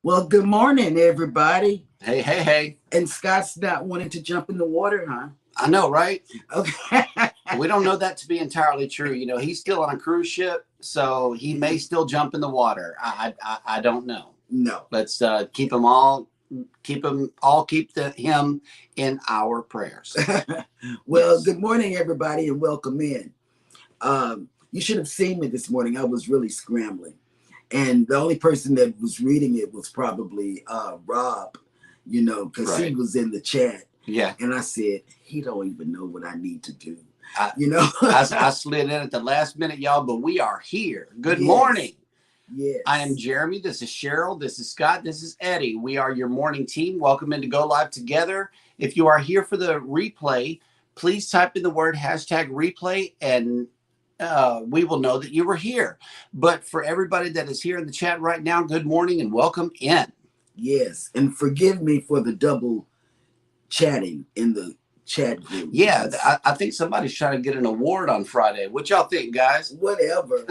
Well, good morning, everybody. Hey, hey, hey. And Scott's not wanting to jump in the water, huh? I know, right? Okay. We don't know that to be entirely true. You know, he's still on a cruise ship, so he may still jump in the water. I don't know. No. Let's keep him him in our prayers. Well, yes. Good morning, everybody, and welcome in. You should have seen me this morning. I was really scrambling. And the only person that was reading it was probably Rob, because right. He was in the chat. Yeah. And I said, he don't even know what I need to do. I slid in at the last minute, y'all, but we are here. Good morning. Yes. I am Jeremy. This is Cheryl. This is Scott. This is Eddie. We are your morning team. Welcome in to Go Live Together. If you are here for the replay, please type in the word #replay and we will know that you were here. But for everybody that is here in the chat right now, good morning and welcome in. Yes. And forgive me for the double chatting in the chat group. Yeah, I think somebody's trying to get an award on Friday. What y'all think, guys? Whatever.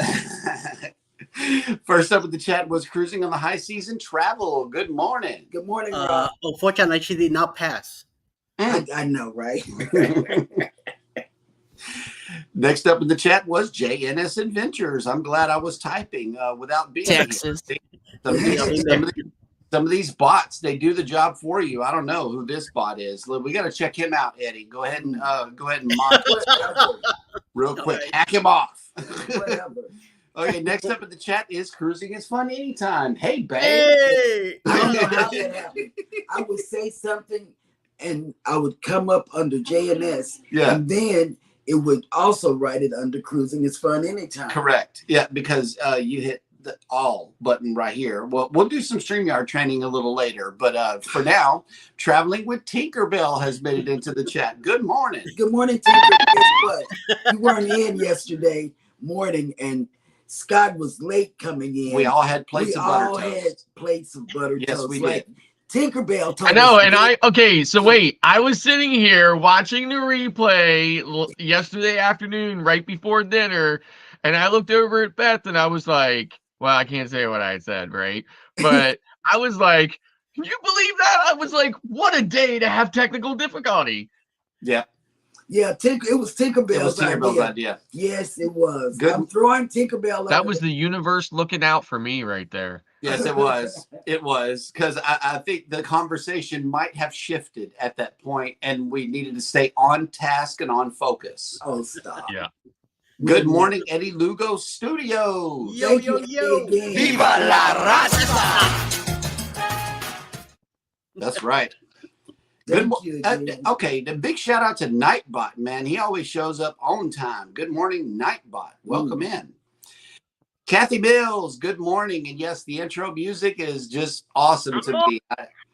First up with the chat was Cruising on the High Season Travel. Good morning. Good morning, Rob. Unfortunately, she did not pass. I know, right? Next up in the chat was J&S Adventures. I'm glad I was typing without being Texas. Some of these bots, they do the job for you. I don't know who this bot is. We got to check him out, Eddie. Go ahead and mock real quick. Hack him off. Whatever. Okay, next up in the chat is Cruising is Fun Anytime. Hey, babe. Hey! I don't know how that happened. I would say something, and I would come up under J&S, and then it would also write it under Cruising is Fun Anytime. Correct. Yeah, because you hit the all button right here. Well, we'll do some StreamYard training a little later, but for now, Traveling with Tinkerbell has made it into the chat. Good morning. Good morning, Tinker. Guess what? You weren't in yesterday morning, and Scott was late coming in. We all had plates of butter toast. We all had plates of butter toast. Yes, we did. Tinkerbell told I know, us and okay, so wait, I was sitting here watching the replay yesterday afternoon right before dinner, and I looked over at Beth and I was like, well, I can't say what I said, right? But I was like, can you believe that? I was like, what a day to have technical difficulty. Yeah. Yeah, it was Tinkerbell's idea. Yes, it was. Good. I'm throwing Tinkerbell. That was the universe looking out for me right there. Yes, it was. It was, because I think the conversation might have shifted at that point, and we needed to stay on task and on focus. Oh, stop. Yeah. Good morning, Eddie Lugo Studios. Yo, yo, yo. Viva la raza! That's right. Okay, the big shout out to Nightbot, man. He always shows up on time. Good morning, Nightbot. Welcome in. Kathy Mills, good morning. And yes, the intro music is just awesome to me.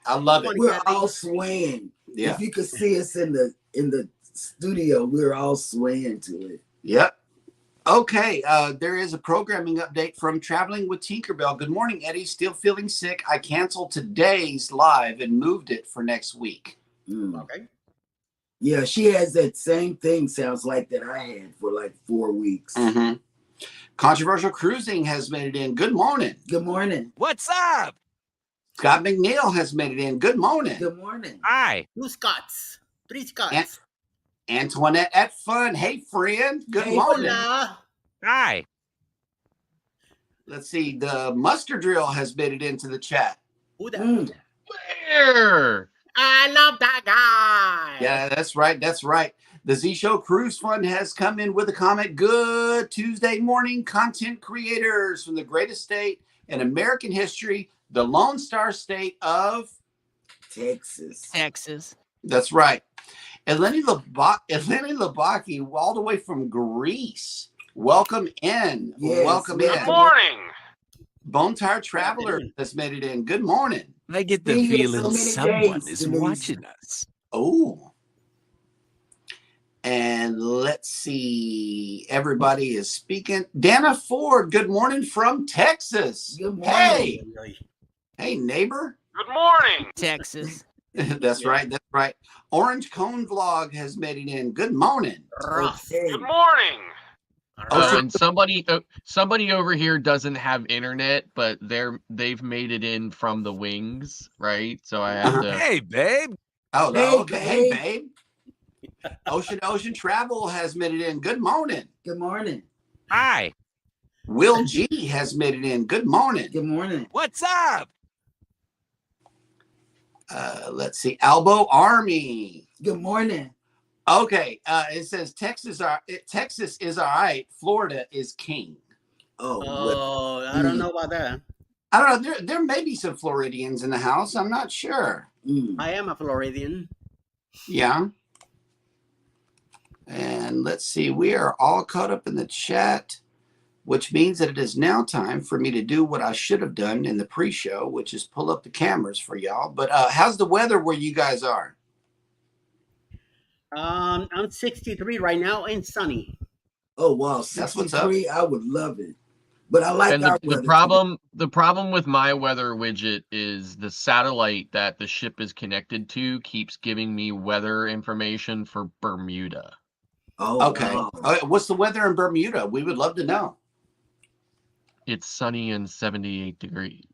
I love it. We're all swaying. Yeah. If you could see us in the studio, we're all swaying to it. Yep. Okay, there is a programming update from Traveling with Tinkerbell. Good morning, Eddie. Still feeling sick. I canceled today's live and moved it for next week. Okay. Yeah, she has that same thing, sounds like, that I had for like 4 weeks. Mm-hmm. Controversial Cruising has made it in. Good morning. Good morning. What's up? Scott McNeil has made it in. Good morning. Good morning. Hi. 2 Scots. 3 Scots. Antoinette at Fun. Hey, friend. Good morning. Hola. Hi. Let's see. The Muster Drill has made it into the chat. Who that? Where? I love that guy. Yeah, that's right. That's right. The Z Show Cruise Fund has come in with a comment. Good Tuesday morning, content creators from the greatest state in American history, the Lone Star State of Texas. That's right. Eleni Labaki, all the way from Greece. Welcome in. Yes, welcome in. Good morning. Bone Tire Traveler has made it in. Good morning. I get the feeling someone is watching us. Oh. And let's see. Everybody is speaking. Dana Ford, good morning from Texas. Good morning. Hey, neighbor. Good morning, Texas. That's right. That's right. Orange Cone Vlog has made it in. Good morning. Good morning. Oh, and somebody over here doesn't have internet, but they've made it in from the wings, right? So I have to. Hey, babe. Oh, Hey, okay. Hey, babe. babe. Ocean Travel has made it in. Good morning. Good morning. Hi. Will G has made it in. Good morning. Good morning. What's up? Let's see. Albo Army. Good morning. Okay. It says Texas is all right. Florida is king. Oh, well, Oh, I don't know about that. I don't know. There may be some Floridians in the house. I'm not sure. I am a Floridian. Yeah. And let's see. We are all caught up in the chat, which means that it is now time for me to do what I should have done in the pre-show, which is pull up the cameras for y'all. But how's the weather where you guys are? I'm 63 right now and sunny. oh wow, That's what's up. 63. I would love it, but I like And our the weather. problem with my weather widget is the satellite that the ship is connected to keeps giving me weather information for Bermuda. Oh, Okay. wow. What's the weather in Bermuda? We would love to know. It's sunny and 78 degrees.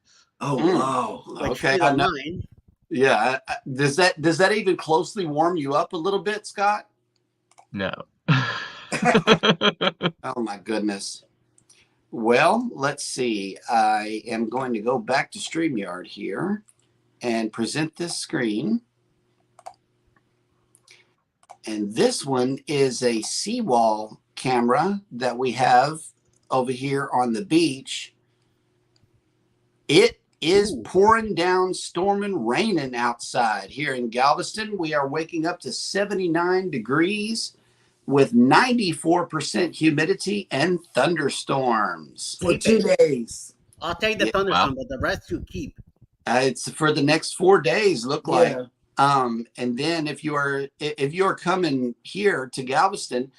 Oh, wow. Which Okay. we don't mind. Yeah. Does that even closely warm you up a little bit, Scott? No. Oh my goodness. Well, let's see. I am going to go back to StreamYard here and present this screen. And this one is a seawall camera that we have over here on the beach. It is pouring down, storming, raining outside here in Galveston. We are waking up to 79 degrees with 94% humidity and thunderstorms. For 2 days. I'll take the thunderstorm, but the rest you keep. It's for the next 4 days, look like. Yeah. And then if you are coming here to Galveston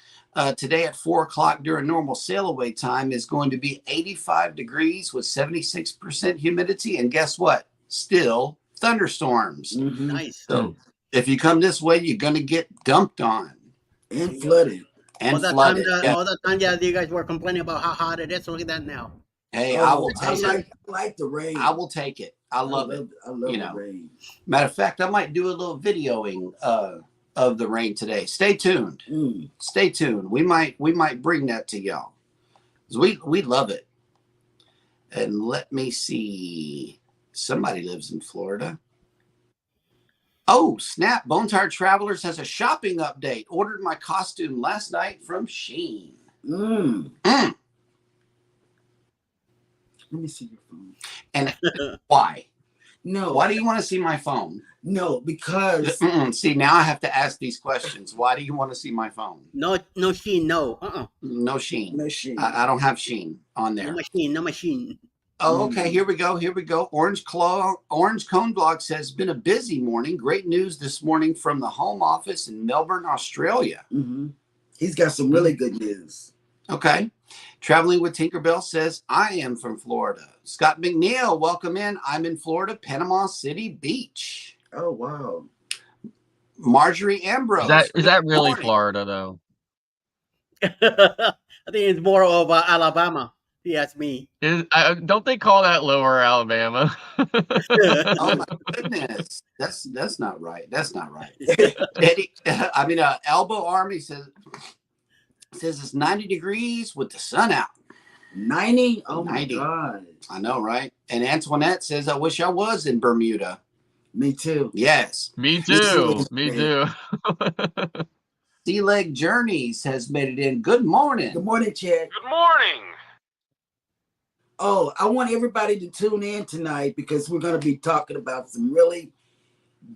today at 4 o'clock during normal sail away time is going to be 85 degrees with 76% humidity. And guess what? Still thunderstorms. Mhm. Nice. So if you come this way, you're going to get dumped on And flooded. and all that flooded. time Yeah. all that time you guys were complaining about how hot it is. Look at that now. Hey, Oh, I will I take it. like the rain. I will take it. I love it. I love you the know. rain. Matter of fact, I might do a little videoing of the rain today. Stay tuned. Stay tuned. We might bring that to y'all. 'Cause we love it. And let me see. Somebody lives in Florida. Oh, snap. Bone Tired Travelers has a shopping update. Ordered my costume last night from Shein. Let me see your phone. And why? No. Why do you want to see my phone? No, because See, now I have to ask these questions. Why do you want to see my phone? No Sheen, no. No Shein. no shit. I don't have Shein on there. No machine. Oh, okay. Here we go. Orange Cone Blog says, been a busy morning. Great news this morning from the home office in Melbourne, Australia. He's got some really good news. Okay. Traveling with Tinkerbell says, I am from Florida. Scott McNeil, welcome in. I'm in Florida, Panama City Beach. Oh, wow. Marjorie Ambrose. Is that really morning. Florida though? I think it's more of Alabama. If you ask me. Don't they call that Lower Alabama? Oh my goodness. That's not right. That's not right. Eddie, Elbow Army says it's 90 degrees with the sun out. 90? Oh 90. my God. I know, right? And Antoinette says, I wish I was in Bermuda. Me too. Yes. Me too. Me too. Sea Leg Journeys has made it in. Good morning. Good morning, Chad. Good morning. Oh, I want everybody to tune in tonight because we're going to be talking about some really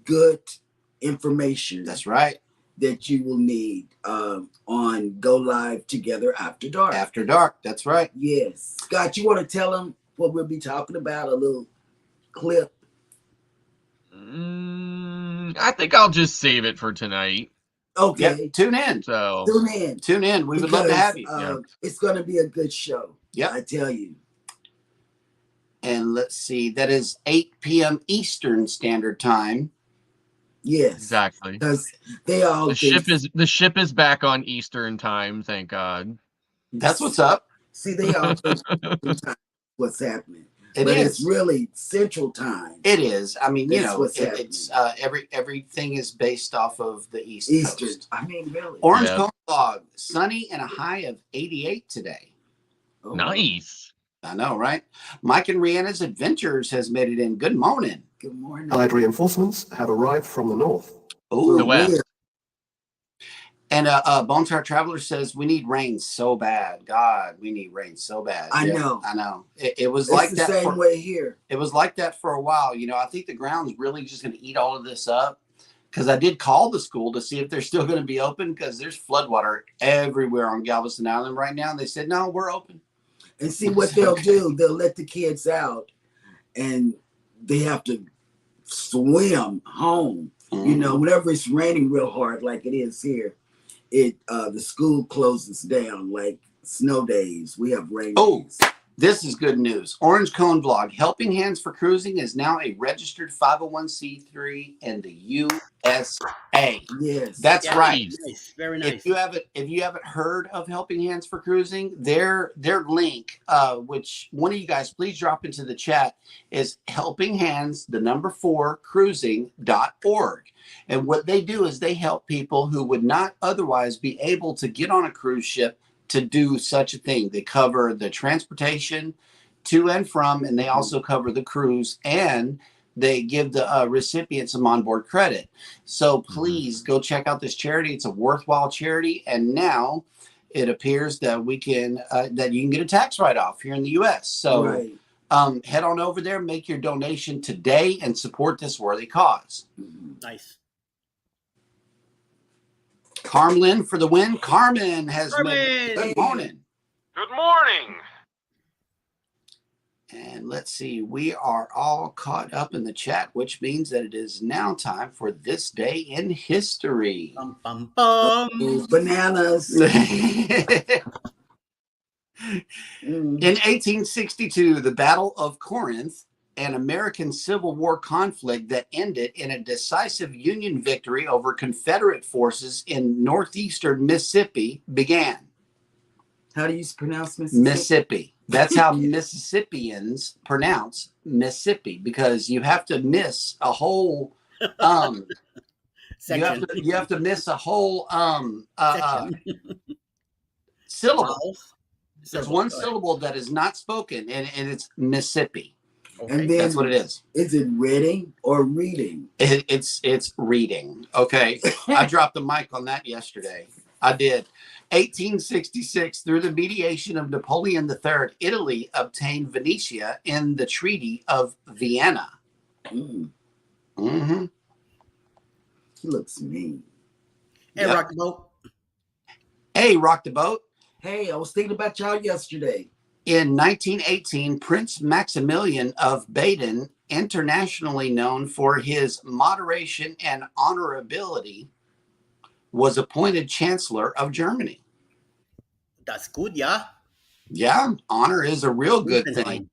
good information. That's right. That you will need on Go Live Together After Dark. After Dark. That's right. Yes. Scott, you want to tell them what we'll be talking about? A little clip? I think I'll just save it for tonight. Okay. Yep. Tune in. So Tune in. We would love to have you. It's going to be a good show. Yeah. I tell you. And let's see. That is 8 p.m. Eastern Standard Time. Yes. Exactly. Because they all the ship is back on Eastern time, thank God. That's what's up. See, they all think sometimes what's happening. But it's really Central Time. It is. I mean, That's what's happening. It's everything is based off of the Eastern. Coast. I mean, really. Orange Cone Log, sunny and a high of 88 today. Oh, nice. I know, right? Mike and J&S Adventures has made it in. Good morning. Good morning. Allied reinforcements have arrived from the north. Oh, the west. And Bonestar Traveler says we need rain so bad. God, we need rain so bad. I know. It was it's like the that. Same way here. It was like that for a while. I think the ground's really just going to eat all of this up. Because I did call the school to see if they're still going to be open, because there's floodwater everywhere on Galveston Island right now. And they said, no, we're open. And see what they'll do. They'll let the kids out and they have to swim home. Mm-hmm. Whenever it's raining real hard like it is here, the school closes down like snow days. We have rain days. This is good news. Orange Cone Blog, Helping Hands for Cruising is now a registered 501c3 in the USA. Yes. That's right. Nice. Very nice. If you haven't heard of Helping Hands for Cruising, their link, which one of you guys please drop into the chat, is helpinghands4cruising.org. And what they do is they help people who would not otherwise be able to get on a cruise ship to do such a thing. They cover the transportation to and from, and they also cover the cruise, and they give the recipients some onboard credit. So please go check out this charity. It's a worthwhile charity, and now it appears that we can that you can get a tax write-off here in the U.S. So head on over there, make your donation today, and support this worthy cause. Nice. Carmen for the win. Carmen has made. Good morning. Good morning. And let's see, we are all caught up in the chat, which means that it is now time for this day in history. Bum, bum, bum. Bananas. In 1862, the Battle of Corinth, an American Civil War conflict that ended in a decisive Union victory over Confederate forces in northeastern Mississippi, began. How do you pronounce Mississippi? Mississippi. That's how Mississippians pronounce Mississippi, because you have to miss a whole Section. you have to miss a whole syllable. There's one syllable that is not spoken, and it's Mississippi. Okay. And then that's what it is. Is it reading or reading? It's reading. Okay. I dropped the mic on that yesterday. I did. 1866, through the mediation of Napoleon III, Italy obtained Venetia in the Treaty of Vienna. Mm-hmm. He looks mean. Hey, Rock the Boat. Hey, Rock the Boat. Hey, I was thinking about y'all yesterday. In 1918, Prince Maximilian of Baden, internationally known for his moderation and honorability, was appointed Chancellor of Germany. That's good, yeah. Yeah, honor is a real good thing.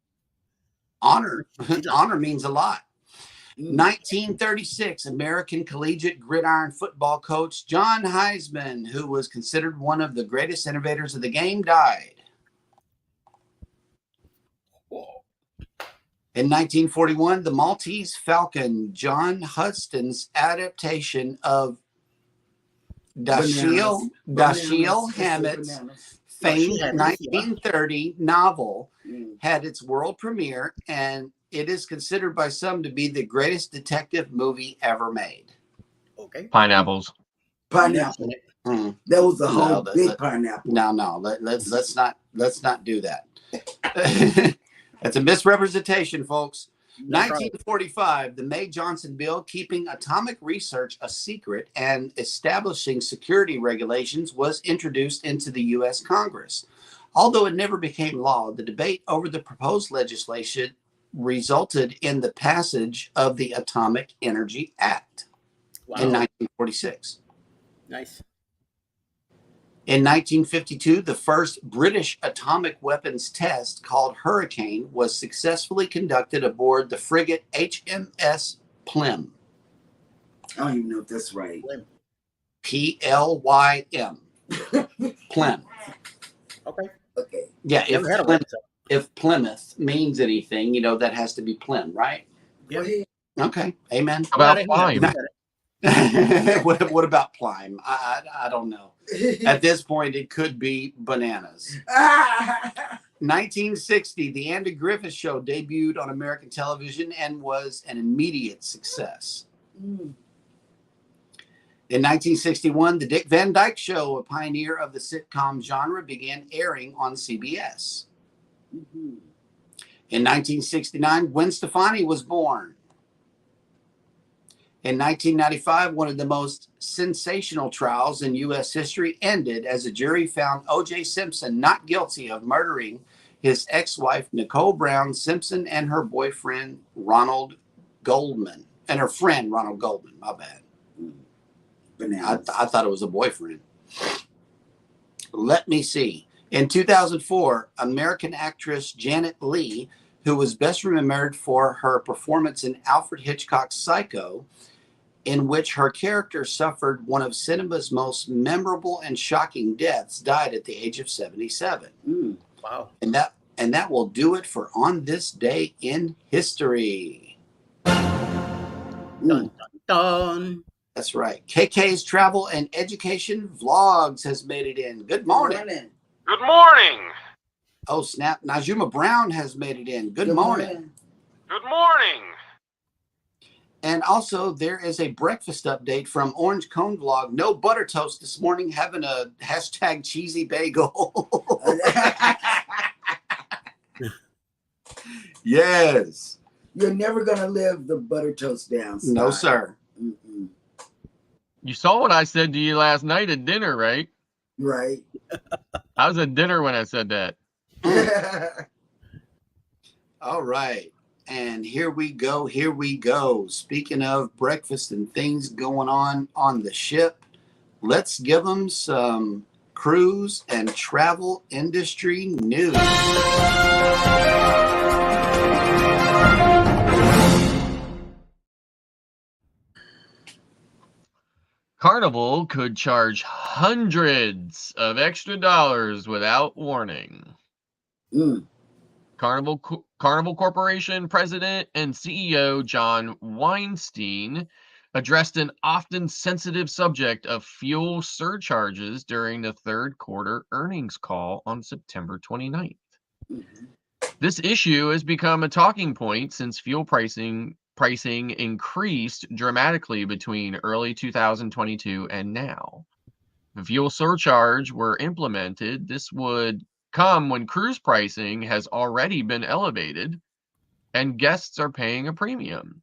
Honor means a lot. 1936, American collegiate gridiron football coach John Heisman, who was considered one of the greatest innovators of the game, died. In 1941, the Maltese Falcon, John Huston's adaptation of Dashiell Hammett's famed 1930 novel, had its world premiere, and it is considered by some to be the greatest detective movie ever made. Okay. Pineapples. Pineapple. That was a whole big pineapple. No. Let's not do that. That's a misrepresentation, folks. 1945, the May Johnson bill keeping atomic research a secret and establishing security regulations was introduced into the U.S. Congress. Although it never became law, the debate over the proposed legislation resulted in the passage of the Atomic Energy Act in 1946. Nice. In 1952, the first British atomic weapons test, called Hurricane, was successfully conducted aboard the frigate HMS Plym. I don't even know if that's right. Plym. Plym. Okay. Okay. Yeah, Never heard of it. So. if Plymouth means anything, that has to be Plym, right? Go ahead. Okay, amen. How Yeah, about he said it. He Prime? said it. What about Plime? I don't know. At this point, it could be bananas. 1960, The Andy Griffith Show debuted on American television and was an immediate success. In 1961, The Dick Van Dyke Show, a pioneer of the sitcom genre, began airing on CBS. In 1969, Gwen Stefani was born. In 1995, one of the most sensational trials in U.S. history ended as a jury found O.J. Simpson not guilty of murdering his ex-wife, Nicole Brown Simpson, and her boyfriend, Ronald Goldman. And her friend, Ronald Goldman. My bad. I thought it was a boyfriend. Let me see. In 2004, American actress Janet Leigh, who was best remembered for her performance in Alfred Hitchcock's Psycho, in which her character suffered one of cinema's most memorable and shocking deaths, died at the age of 77. Wow. And that will do it for On This Day in History. Dun, dun, dun. That's right. KK's Travel and Education Vlogs has made it in. Good morning. Good morning. Oh, snap. Najuma Brown has made it in. Good morning. Good morning. And also, there is a breakfast update from Orange Cone Vlog. No butter toast this morning, having a hashtag cheesy bagel. Yes. You're never going to live the butter toast down. Scott. No, sir. Mm-mm. You saw what I said to you last night at dinner, right? Right. I was at dinner when I said that. All right. And here we go. Here we go. Speaking of breakfast and things going on the ship, let's give them some cruise and travel industry news. Carnival could charge hundreds of extra dollars without warning. Carnival Corporation President and CEO John Weinstein addressed an often sensitive subject of fuel surcharges during the third quarter earnings call on September 29th. This issue has become a talking point since fuel pricing increased dramatically between early 2022 and now. If a fuel surcharge were implemented, this would come when cruise pricing has already been elevated and guests are paying a premium.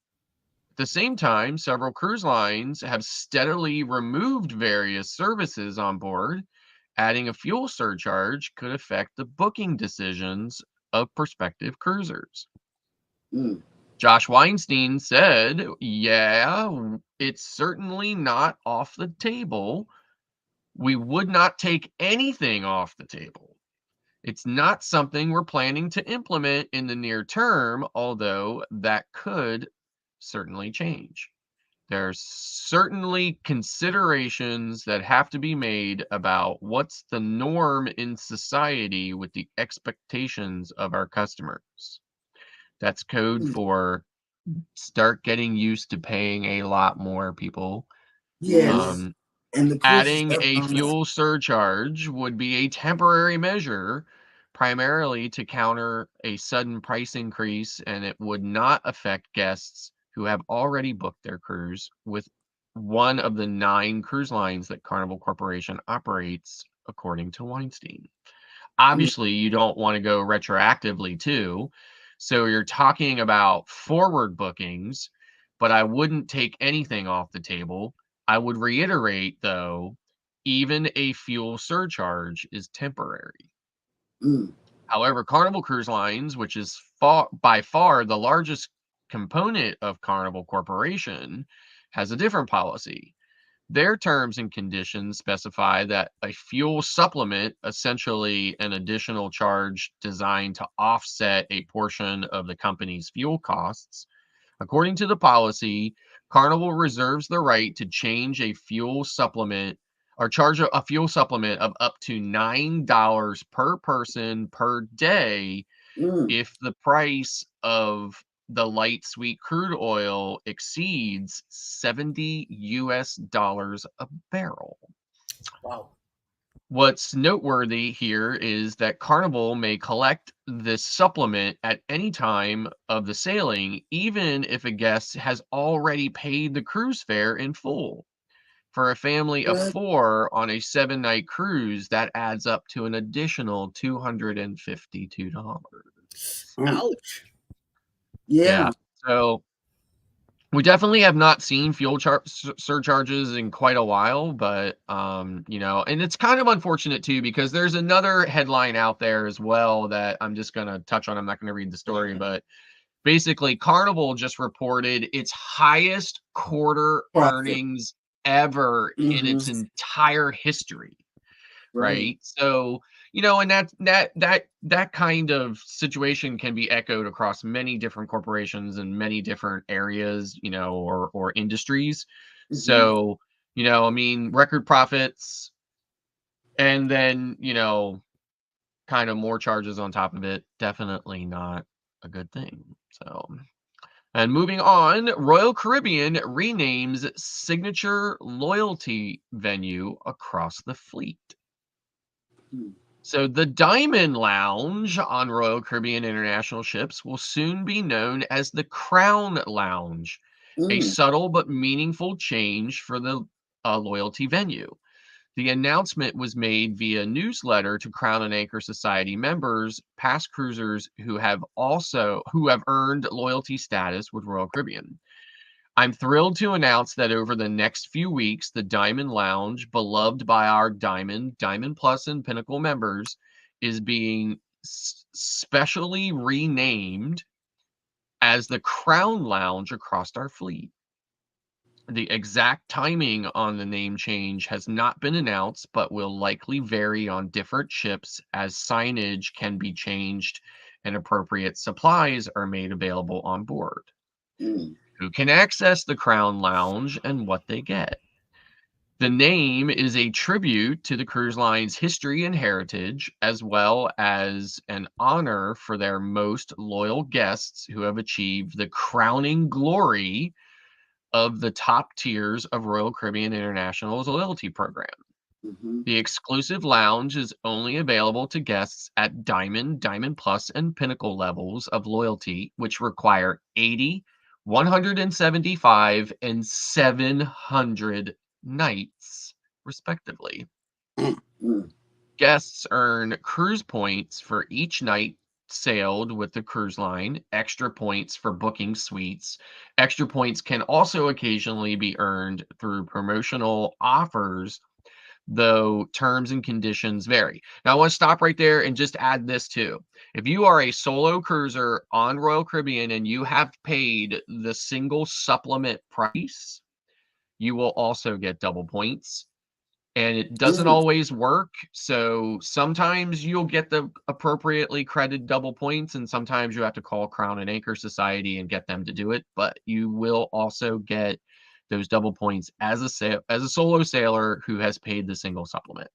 At the same time, several cruise lines have steadily removed various services on board. Adding a fuel surcharge could affect the booking decisions of prospective cruisers. Josh Weinstein said, yeah, it's certainly not off the table. We would not take anything off the table. It's not something we're planning to implement in the near term, although that could certainly change. There's certainly considerations that have to be made about what's the norm in society with the expectations of our customers. That's code for start getting used to paying a lot more, people. Yes. And the Adding a fuel surcharge would be a temporary measure, primarily to counter a sudden price increase, and it would not affect guests who have already booked their cruise with one of the 9 cruise lines that Carnival Corporation operates, according to Weinstein. Obviously, you don't want to go retroactively too, so you're talking about forward bookings, but I wouldn't take anything off the table. I would reiterate, though, even a fuel surcharge is temporary. However, Carnival Cruise Lines, which is by far the largest component of Carnival Corporation, has a different policy. Their terms and conditions specify that a fuel supplement, essentially an additional charge designed to offset a portion of the company's fuel costs. According to the policy, Carnival reserves the right to change a fuel supplement or charge a fuel supplement of up to $9 per person per day if the price of the light sweet crude oil exceeds $70 a barrel. Wow. What's noteworthy here is that Carnival may collect this supplement at any time of the sailing, even if a guest has already paid the cruise fare in full. For a family of 4 on a 7-night cruise, that adds up to an additional $252. Ouch. Yeah. So we definitely have not seen fuel surcharges in quite a while, but and it's kind of unfortunate too, because there's another headline out there as well that I'm just going to touch on. I'm not going to read the story, but basically Carnival just reported its highest quarter earnings ever in its entire history. Right. So, and that kind of situation can be echoed across many different corporations and many different areas, or industries. So, record profits and then, kind of more charges on top of it, definitely not a good thing. So, and moving on, Royal Caribbean renames signature loyalty venue across the fleet. So the Diamond Lounge on Royal Caribbean International ships will soon be known as the Crown Lounge, a subtle but meaningful change for the loyalty venue. The announcement was made via newsletter to Crown and Anchor Society members, past cruisers who have earned loyalty status with Royal Caribbean. I'm thrilled to announce that over the next few weeks, the Diamond Lounge, beloved by our Diamond Plus, and Pinnacle members, is being specially renamed as the Crown Lounge across our fleet. The exact timing on the name change has not been announced, but will likely vary on different ships as signage can be changed and appropriate supplies are made available on board. Who can access the Crown Lounge and what they get? The name is a tribute to the cruise line's history and heritage, as well as an honor for their most loyal guests who have achieved the crowning glory of the top tiers of Royal Caribbean International's loyalty program. The exclusive lounge is only available to guests at Diamond, Diamond Plus, and Pinnacle levels of loyalty, which require 80, 175, and 700 nights, respectively. Guests earn cruise points for each night sailed with the cruise line, extra points for booking suites. Extra points can also occasionally be earned through promotional offers, though terms and conditions vary. Now, I want to stop right there and just add this too. If you are a solo cruiser on Royal Caribbean and you have paid the single supplement price, you will also get double points. And it doesn't always work. So sometimes you'll get the appropriately credited double points, and sometimes you have to call Crown and Anchor Society and get them to do it. But you will also get those double points as a solo sailor who has paid the single supplement.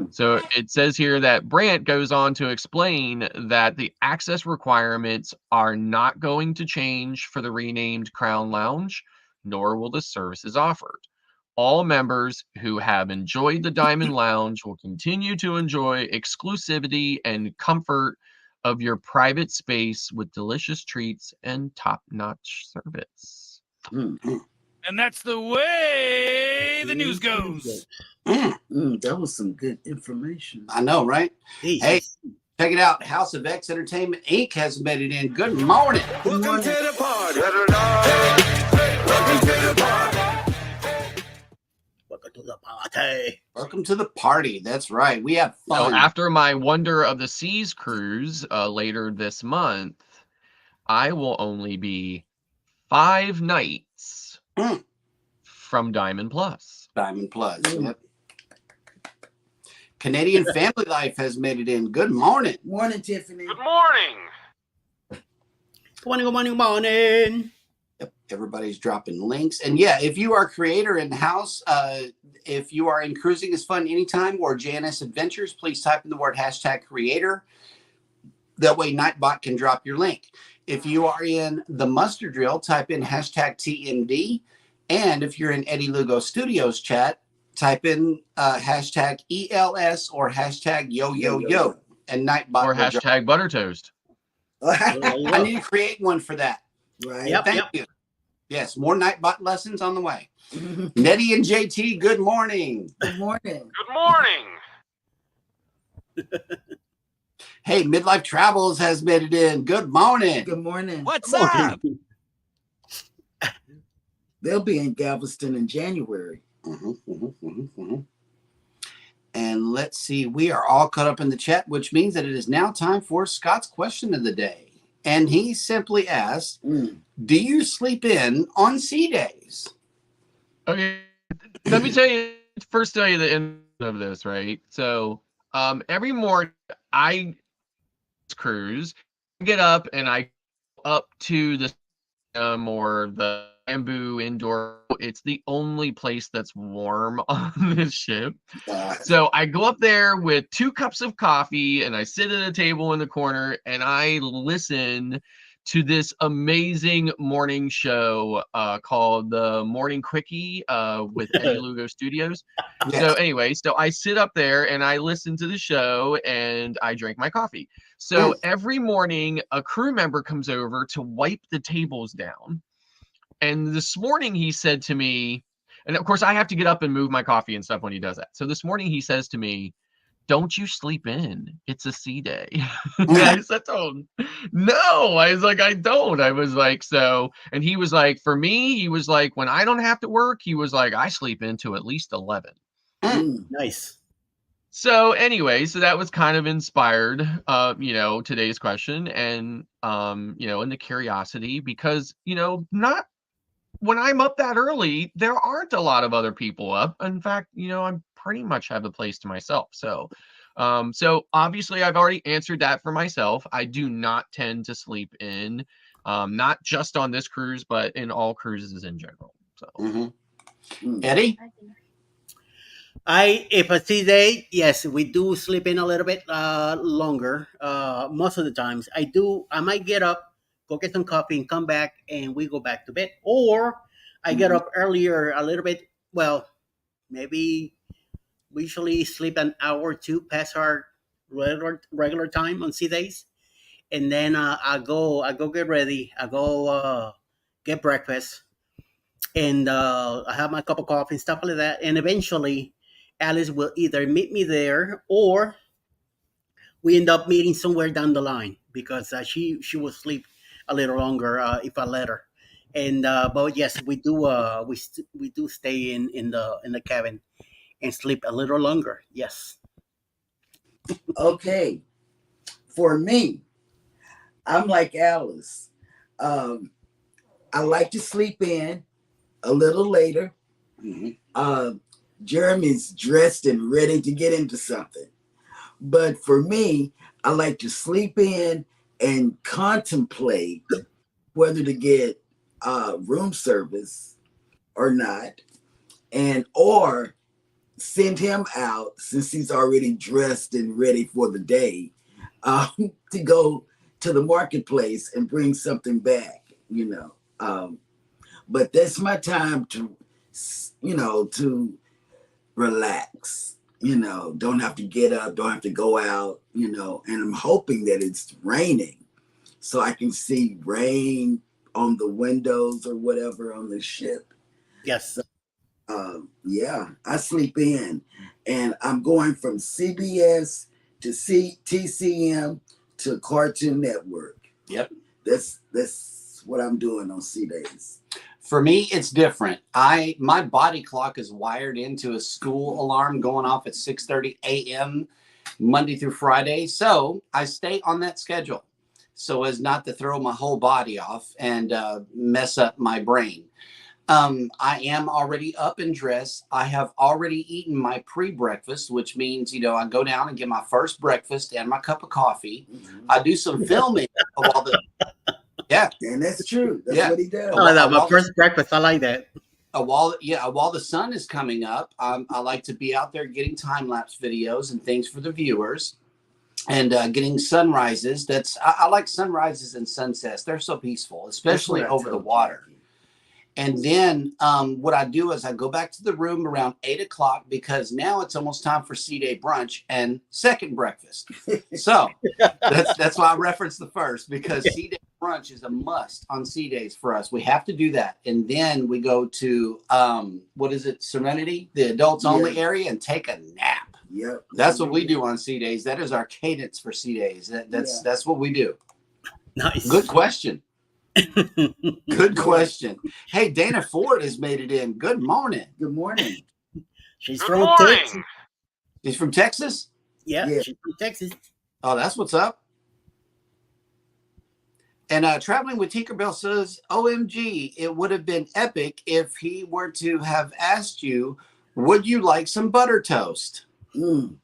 So it says here that Brandt goes on to explain that the access requirements are not going to change for the renamed Crown Lounge, nor will the services offered. All members who have enjoyed the Diamond Lounge will continue to enjoy exclusivity and comfort of your private space with delicious treats and top-notch service. And that's the way the news goes. That was some good information. I know, right? Jesus. Hey, check it out. House of X Entertainment Inc. has made it in. Good morning. Welcome to the party. Welcome to the party. Welcome to the party. Welcome to the party. That's right. We have fun. So after my Wonder of the Seas cruise later this month, I will only be 5 nights from Diamond Plus. Diamond Plus. Yep. Canadian Family Life has made it in. Good morning. Morning, Tiffany. Good morning. Good morning. Yep. Everybody's dropping links. And yeah, if you are a creator in house If you are in Cruising is Fun Anytime or J&S Adventures, please type in the word #creator. That way Nightbot can drop your link. If you are in the Muster Drill, type in #TMD. And if you're in Eddie Lugo Studios chat, type in #ELS or #YoYoYo. And Nightbot Or will drop. hashtag butter toast. There you I go. need to create one for that. Right. Yep. Thank you. Yes, more Nightbot lessons on the way. Nettie and JT, good morning. Good morning. Good morning. Hey, Midlife Travels has made it in. Good morning. Good morning. What's Come on. up? They'll be in Galveston in January. And let's see, we are all caught up in the chat, which means that it is now time for Scott's question of the day. And he simply asked, do you sleep in on sea days? Okay, let me tell you the end of this, right? So every morning I cruise, get up and I go up to the or the bamboo indoor. It's the only place that's warm on this ship. So I go up there with 2 cups of coffee and I sit at a table in the corner and I listen to this amazing morning show called the Morning Quickie with Eddie Lugo Studios. Yes. So anyway, so I sit up there and I listen to the show and I drink my coffee. So every morning a crew member comes over to wipe the tables down. And this morning he said to me, and of course I have to get up and move my coffee and stuff when he does that. So this morning he says to me, don't you sleep in? It's a sea day. And I said to him, no. I was like, I don't. I was like, so, and he was like, for me, he was like, when I don't have to work, he was like, I sleep into at least 11. Nice. So anyway, so that was kind of inspired, today's question and, and the curiosity because, not when I'm up that early, there aren't a lot of other people up. In fact, I'm pretty much have the place to myself. So, so obviously I've already answered that for myself. I do not tend to sleep in, not just on this cruise, but in all cruises in general. So, Eddie? If a sea day, yes, we do sleep in a little bit longer. Most of the times, I might get up, go get some coffee, and come back, and we go back to bed. Or I get up earlier a little bit. Well, maybe we usually sleep an hour or 2 past our regular time on sea days, and then I go get ready. I go get breakfast, and I have my cup of coffee and stuff like that. And eventually, Alice will either meet me there or we end up meeting somewhere down the line because she will sleep a little longer if I let her. And but yes, we do we do stay in the cabin and sleep a little longer. Yes. Okay. For me, I'm like Alice. I like to sleep in a little later. Jeremy's dressed and ready to get into something. But for me, I like to sleep in and contemplate whether to get room service or not, or send him out since he's already dressed and ready for the day to go to the marketplace and bring something back, But that's my time to relax, don't have to get up, don't have to go out, and I'm hoping that it's raining so I can see rain on the windows or whatever on the ship. Yes. Yeah, I sleep in and I'm going from CBS to TCM to Cartoon Network. Yep. That's what I'm doing on sea days. For me, it's different. My body clock is wired into a school alarm going off at 6:30 a.m. Monday through Friday. So I stay on that schedule so as not to throw my whole body off and mess up my brain. I am already up and dressed. I have already eaten my pre-breakfast, which means, I go down and get my first breakfast and my cup of coffee. I do some filming of all the... Yeah. And that's true. That's what he does. I like that. My first breakfast. I like that. While the sun is coming up, I like to be out there getting time-lapse videos and things for the viewers, and getting sunrises. I like sunrises and sunsets. They're so peaceful, especially over the water. And then what I do is I go back to the room around 8 o'clock, because now it's almost time for C-Day brunch and second breakfast. So that's why I referenced the first, because C-Day brunch is a must on C-Days for us. We have to do that. And then we go to, Serenity, the adults only area, and take a nap. Yep. That's what we do on C-Days. That is our cadence for C-Days. That's what we do. Nice. Good question. Good question. Hey, Dana Ford has made it in. Good morning. Good morning. She's Good from morning. Texas. She's from Texas? Yeah, Yeah. she's from Texas. Oh, that's what's up. And Traveling with Tinkerbell says, OMG, it would have been epic if he were to have asked you, would you like some butter toast? Mm.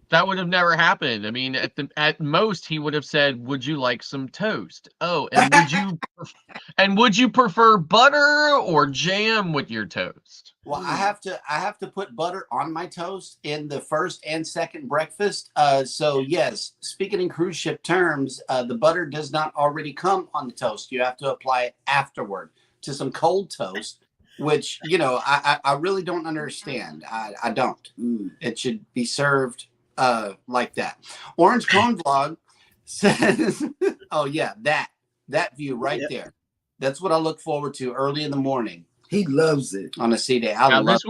That would have never happened. I mean, at most he would have said, "Would you like some toast?" Oh, and would you prefer butter or jam with your toast? Well, I have to put butter on my toast in the first and second breakfast. So yes, speaking in cruise ship terms, the butter does not already come on the toast. You have to apply it afterward to some cold toast, which I really don't understand. I don't. It should be served like that. Orange Cone Vlog says, "Oh yeah, that view right there. That's what I look forward to early in the morning." He loves it on a C-Day. This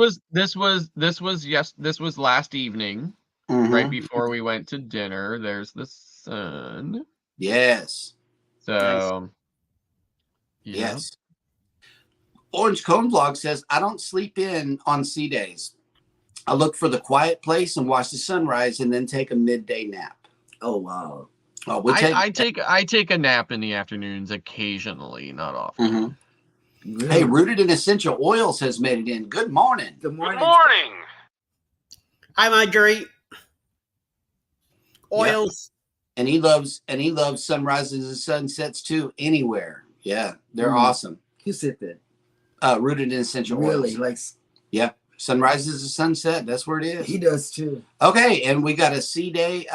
was last evening, right before we went to dinner. There's the sun. Yes. So. Nice. Yes. Orange Cone Vlog says, "I don't sleep in on C-Days. I look for the quiet place and watch the sunrise, and then take a midday nap." Oh wow. Oh, I take a nap in the afternoons occasionally, not often. Really? Hey, Rooted in Essential Oils has made it in. Good morning. Good morning. Good morning. Hi, Marjorie. Oils. Yep. And he loves sunrises and sunsets too. Anywhere. Yeah, they're awesome. Who said that? Rooted in Essential Oils. Really likes. Yeah. Sunrises and sunset. That's where it is. He does too. Okay, and we got a C-Day.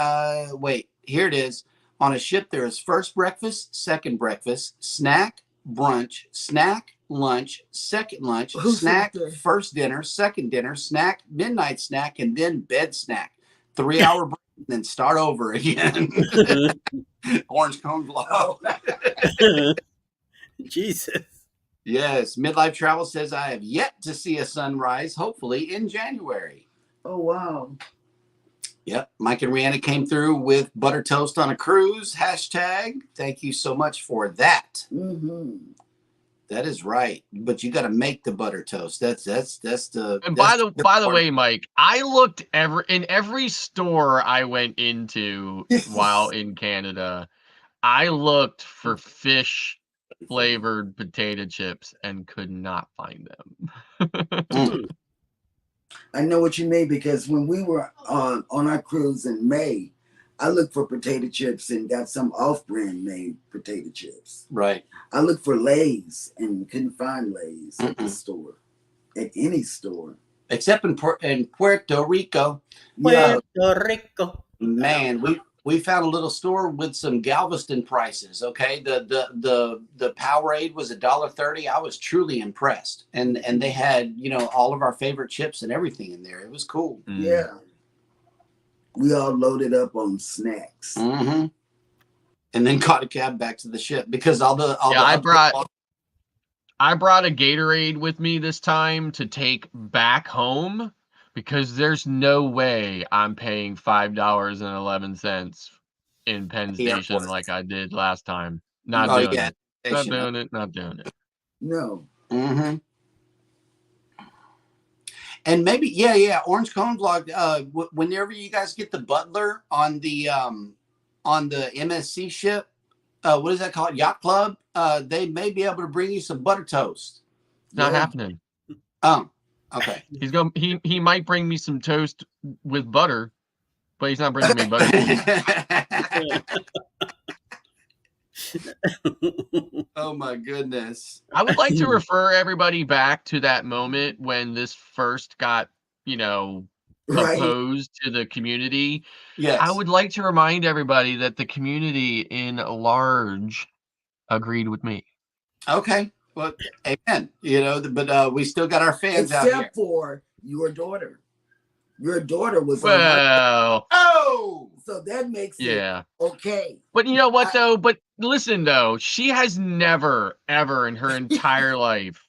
Wait, here it is. On a ship, there is first breakfast, second breakfast, snack, brunch, snack, lunch, second lunch, snack, first dinner, second dinner, snack, midnight snack, and then bed snack. 3-hour break, and then start over again. Orange Cone Vlog. Jesus. Yes, Midlife Travel says, "I have yet to see a sunrise, hopefully in January." Oh, wow. Yep. Mike and Rihanna came through with butter toast on a cruise. Hashtag. Thank you so much for that. That is right. But you got to make the butter toast. That's the. And by the way, Mike, I looked in every store I went into while in Canada. I looked for fish flavored potato chips and could not find them. I know what you mean, because when we were on our cruise in May, I looked for potato chips and got some off-brand made potato chips. Right. I looked for Lay's and couldn't find Lay's at the store, at any store. Except in Puerto Rico. Puerto Rico. Man, we found a little store with some Galveston prices. Okay, the Powerade was $1.30. I was truly impressed, and they had all of our favorite chips and everything in there. It was cool. Yeah, we all loaded up on snacks, and then caught a cab back to the ship because I brought a Gatorade with me this time to take back home, because there's no way I'm paying $5.11 in Penn Station like I did last time. Not doing it. Not doing it. No. And maybe, Orange Cone Vlog. Whenever you guys get the butler on the MSC ship, what is that called? Yacht Club. They may be able to bring you some butter toast. Not happening. Okay. He might bring me some toast with butter, but he's not bringing me butter. Oh my goodness. I would like to refer everybody back to that moment when this first got, Right. proposed to the community. Yes. I would like to remind everybody that the community in large agreed with me. Okay. Well, amen. But we still got our fans out here. Except for your daughter. Your daughter was on her. Well, Oh, So that makes it yeah. okay. But you know what, though? But listen, though, she has never, ever in her entire life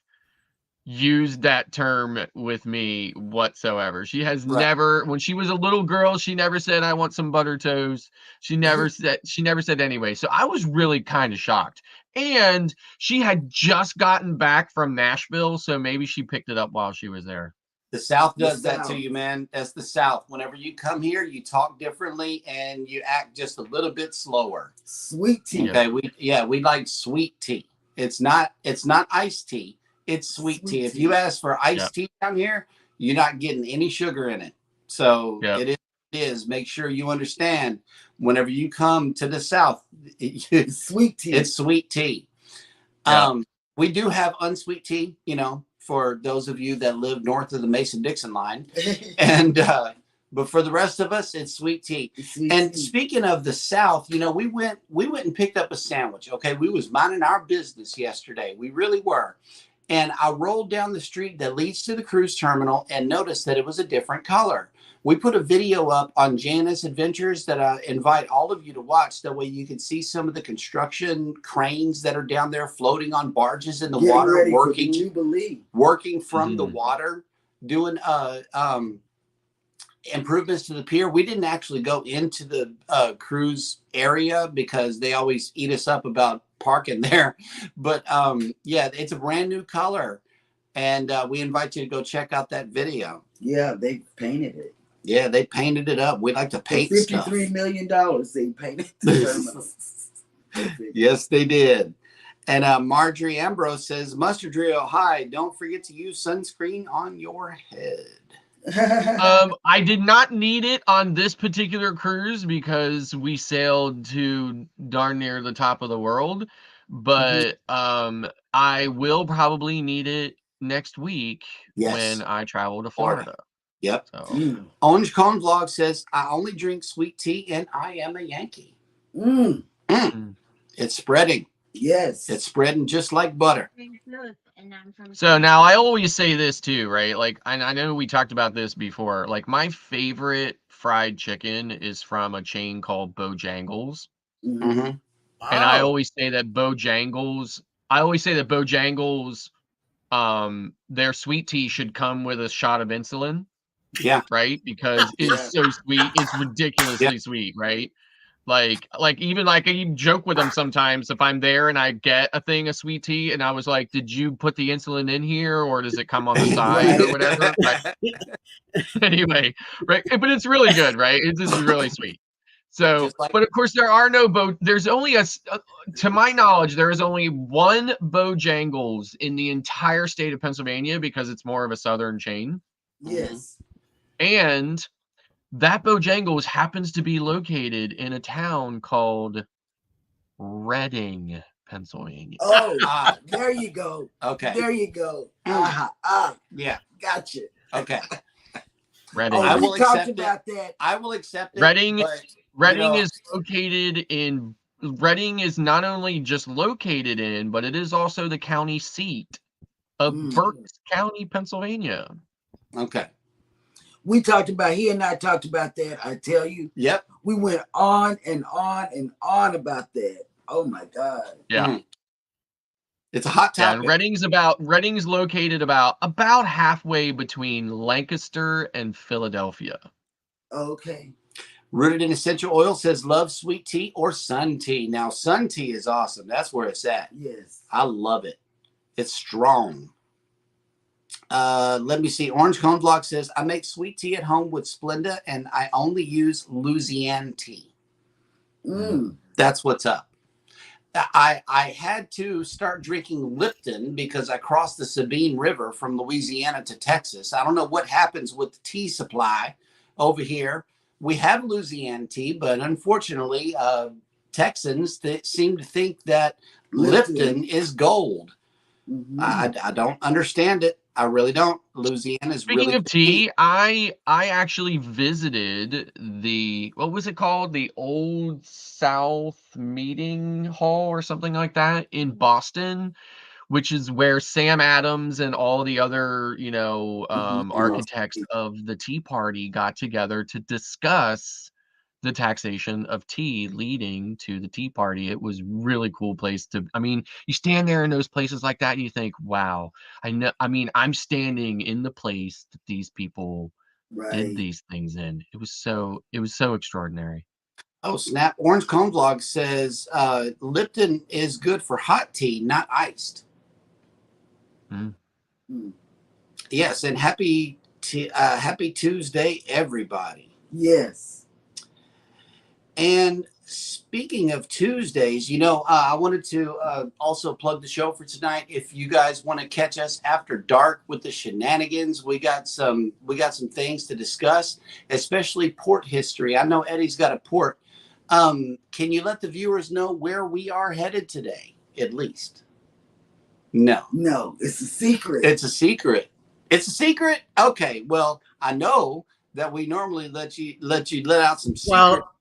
used that term with me whatsoever. She has Right. never, when she was a little girl, she never said, "I want some butter toast." She never said anyway. So I was really kind of shocked. And she had just gotten back from Nashville, so maybe she picked it up while she was there. The South does The that to South. you, man. That's the South. Whenever you come here, you talk differently and you act just a little bit slower. Sweet tea. Okay, we like sweet tea. It's not iced tea. It's sweet tea. If you ask for iced tea down here, you're not getting any sugar in it. So it is. Make sure you understand. Whenever you come to the South, It's sweet tea. it's sweet tea. We do have unsweet tea, for those of you that live north of the Mason-Dixon line. And but for the rest of us, it's sweet tea. Speaking of the South, we went and picked up a sandwich. Okay, we was minding our business yesterday. We really were. And I rolled down the street that leads to the cruise terminal and noticed that it was a different color. We put a video up on J&S Adventures that I invite all of you to watch. That way you can see some of the construction cranes that are down there floating on barges in the water, working from the water, doing improvements to the pier. We didn't actually go into the cruise area because they always eat us up about parking there. But it's a brand new color. And we invite you to go check out that video. Yeah, they painted it. Yeah, they painted it up. We like to paint stuff. $53 million they painted the terminal. Yes, they did. And Marjorie Ambrose says, Mustard Drill, hi, don't forget to use sunscreen on your head. I did not need it on this particular cruise because we sailed to darn near the top of the world. But I will probably need it next week when I travel to Florida. Yep. So. Orange Cone Vlog says, I only drink sweet tea and I am a Yankee. It's spreading. Yes. It's spreading just like butter. So now I always say this too, right? Like, I know we talked about this before. Like, my favorite fried chicken is from a chain called Bojangles. Mm-hmm. And I always say that Bojangles, their sweet tea should come with a shot of insulin. Yeah. Right? Because it's so sweet. It's ridiculously sweet, right? Like even I joke with them sometimes if I'm there and I get a thing of sweet tea and I was like, did you put the insulin in here or does it come on the side or whatever? Right? Anyway, right? But it's really good, right? This is really sweet. So, but of course there are there's only to my knowledge, there is only one Bojangles in the entire state of Pennsylvania because it's more of a southern chain. Yes. And that Bojangles happens to be located in a town called Reading, Pennsylvania. Oh, there you go. Okay. There you go. Yeah. Gotcha. Okay. Reading. I will accept about that. I will accept it. Reading is located in. Reading is not only just located in, but it is also the county seat of Berks County, Pennsylvania. Okay. He and I talked about that. I tell you. Yep. We went on and on and on about that. Oh my God. Yeah. It's a hot topic. Yeah, Reading's located about halfway between Lancaster and Philadelphia. Okay. Rooted in Essential Oil says love sweet tea or sun tea. Now sun tea is awesome. That's where it's at. Yes. I love it. It's strong. Let me see. Orange Cone Vlog says, I make sweet tea at home with Splenda and I only use Louisiana tea. That's what's up. I had to start drinking Lipton because I crossed the Sabine River from Louisiana to Texas. I don't know what happens with the tea supply over here. We have Louisiana tea, but unfortunately, Texans that seem to think that Lipton is gold. Mhm. I don't understand it. I really don't. Louisiana is Speaking really of tea, I actually visited the, what was it called? The Old South Meeting Hall or something like that in Boston, which is where Sam Adams and all the other, architects of the Tea Party got together to discuss the taxation of tea leading to the Tea Party. It was really cool place to, I mean, you stand there in those places like that and you think, wow, I'm standing in the place that these people did Right. these things in. It was so extraordinary. Oh, snap. Orange Cone Vlog says Lipton is good for hot tea, not iced. Mm. Mm. Yes, and happy Tuesday, everybody. Yes. And speaking of Tuesdays, I wanted to also plug the show for tonight. If you guys want to catch us after dark with the shenanigans, we got some things to discuss, especially port history. I know Eddie's got a port. Can you let the viewers know where we are headed today, at least? No, it's a secret. it's a secret. It's a secret. Okay, well, I know that we normally let you let out some secrets. Well,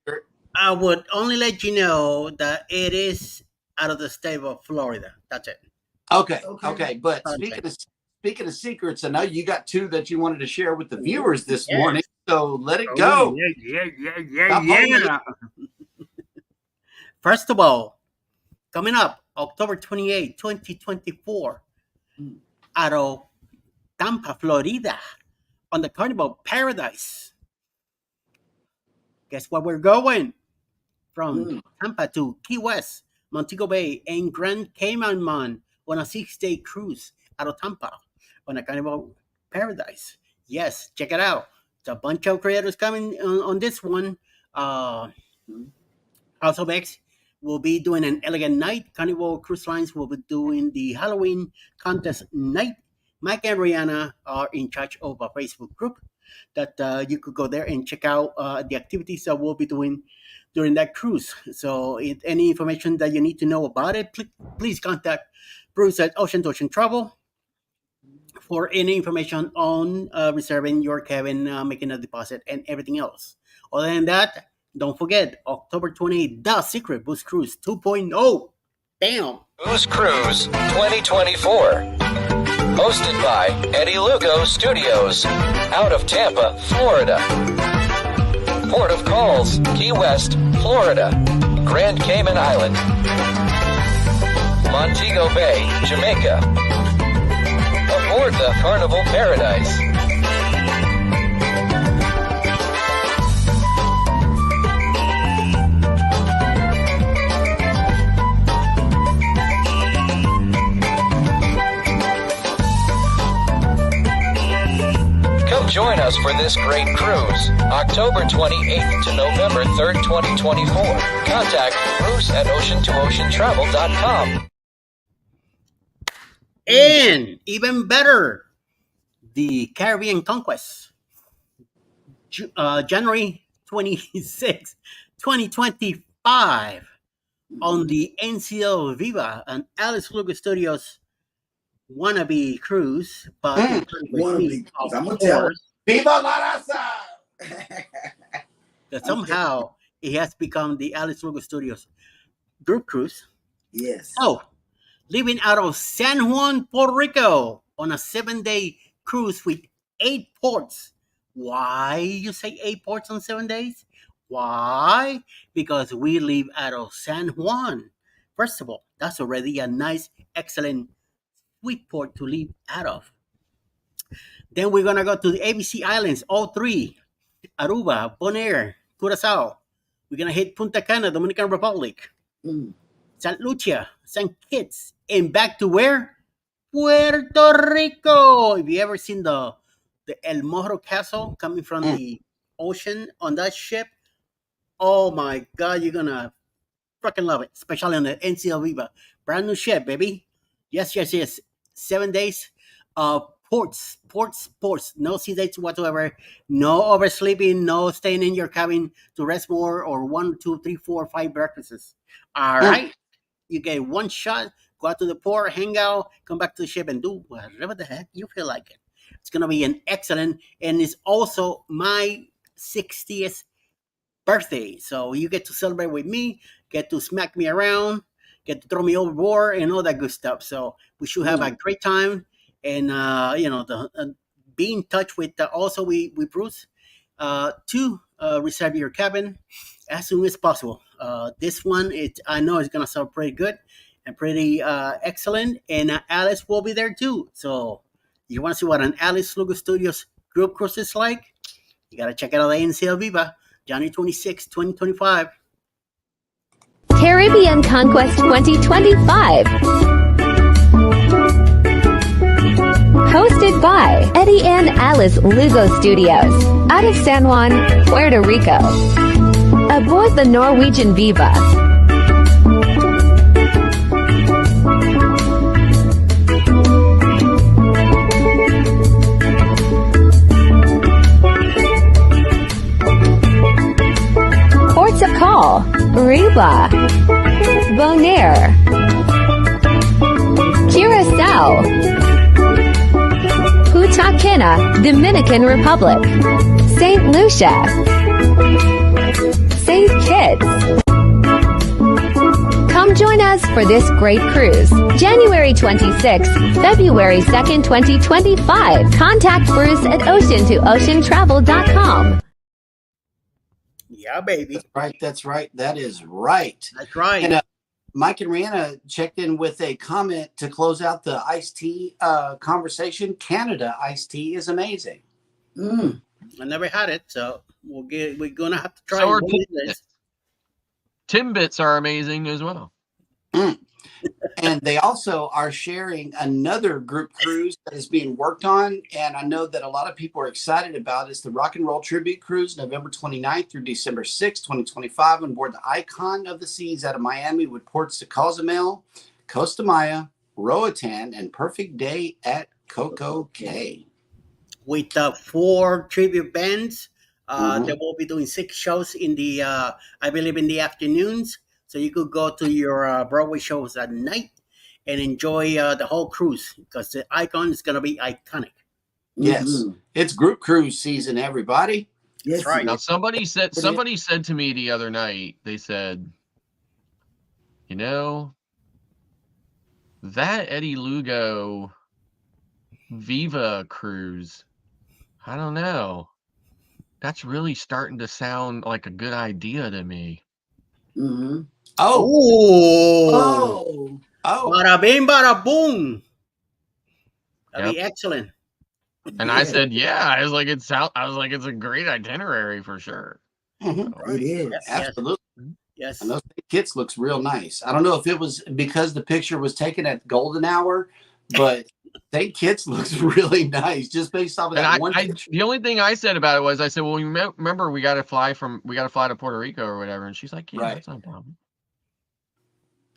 I would only let you know that it is out of the state of Florida. That's it. Okay. But Okay. speaking of secrets, I know you got two that you wanted to share with the viewers this morning. So let it Oh, go. yeah. Stop holding it. First of all, coming up October 28, 2024, out of Tampa, Florida, on the Carnival Paradise. Guess where we're going? From Tampa to Key West, Montego Bay, and Grand Cayman on a 6-day cruise out of Tampa on a Carnival Paradise. Yes, check it out. It's a bunch of creators coming on this one. House of X will be doing an elegant night. Carnival Cruise Lines will be doing the Halloween contest night. Mike and Rihanna are in charge of a Facebook group that you could go there and check out the activities that we'll be doing during that cruise. So, any information that you need to know about it, please contact Bruce at Ocean to Ocean Travel for any information on reserving your cabin, making a deposit, and everything else. Other than that, don't forget October 28th, The Secret Booze Cruise 2.0. Damn. Booze Cruise 2024. Hosted by Eddie Lugo Studios, out of Tampa, Florida. Port of calls, Key West, Florida. Grand Cayman Island. Montego Bay, Jamaica. Aboard the Carnival Paradise. Come join us for this great cruise, October 28th to November 3rd, 2024. Contact Bruce at ocean2oceantravel.com. And even better, the Caribbean Conquest, January 26, 2025, on the NCL Viva and Alice Lugo Studios wannabe cruise. But Wannabe. I'm gonna tell. Viva la raza! That somehow it has become the Alice Lugo Studios group cruise. Yes. So, leaving out of San Juan, Puerto Rico, on a 7-day cruise with 8 ports. Why you say 8 ports on 7 days? Why? Because we leave out of San Juan. First of all, that's already a nice, excellent, sweet port to leave out of. Then we're gonna go to the ABC Islands, all 3: Aruba, Bonaire, Curacao. We're gonna hit Punta Cana, Dominican Republic, St. Lucia, St. Kitts, and back to where? Puerto Rico. Have you ever seen the El Morro Castle coming from the ocean on that ship? Oh my God, you're gonna freaking love it, especially on the NCL Viva. Brand new ship, baby. Yes. 7 days of ports. No sea dates whatsoever. No oversleeping. No staying in your cabin to rest more or 1, 2, 3, 4, 5 breakfasts. All right. You get one shot, go out to the port, hang out, come back to the ship, and do whatever the heck you feel like it. It's going to be an excellent, and it's also my 60th birthday. So you get to celebrate with me, get to smack me around, get to throw me overboard, and all that good stuff. So we should have a great time, and be in touch with also with Bruce to reserve your cabin as soon as possible. This one, I know it's gonna sound pretty good and pretty excellent, and Alice will be there too. So you want to see what an Alice Lugo Studios group cruise is like? You gotta check it out at NCL Viva, January 26, 2025. Caribbean Conquest 2025. Hosted by Eddie and Alice Lugo Studios, out of San Juan, Puerto Rico. Aboard the Norwegian Viva. Ports of call: Aruba, Bonaire, Curacao, Punta Cana, Dominican Republic, St. Lucia, St. Kitts. Come join us for this great cruise. January 26th, February 2nd, 2025. Contact Bruce at ocean2oceantravel.com. Yeah, baby. That's right. That is right. That's right. And Mike and Rihanna checked in with a comment to close out the iced tea conversation. Canada iced tea is amazing. I never had it, so we're gonna have to try So are it. Timbits are amazing as well. And they also are sharing another group cruise that is being worked on. And I know that a lot of people are excited about it. It's the Rock and Roll Tribute Cruise, November 29th through December 6th, 2025, on board the Icon of the Seas out of Miami, with ports to Cozumel, Costa Maya, Roatan, and Perfect Day at Coco Cay. With 4 tribute bands, they will be doing 6 shows in the, I believe, in the afternoons. So you could go to your Broadway shows at night and enjoy the whole cruise, because the Icon is going to be iconic. Yes, it's group cruise season, everybody. That's right. Now somebody said to me the other night, they said, you know, that Eddie Lugo Viva cruise, I don't know. That's really starting to sound like a good idea to me. Oh. Bada bing, bada boom. That'd be excellent. And I said, yeah. I was like, it's a great itinerary for sure. It is. Yes, Absolutely. Yes. And those kits looks real nice. I don't know if it was because the picture was taken at golden hour, but St. Kitts looks really nice just based off of that one picture. The only thing I said about it was, I said, well, you remember we got to fly to Puerto Rico or whatever. And she's like, yeah, that's not a problem.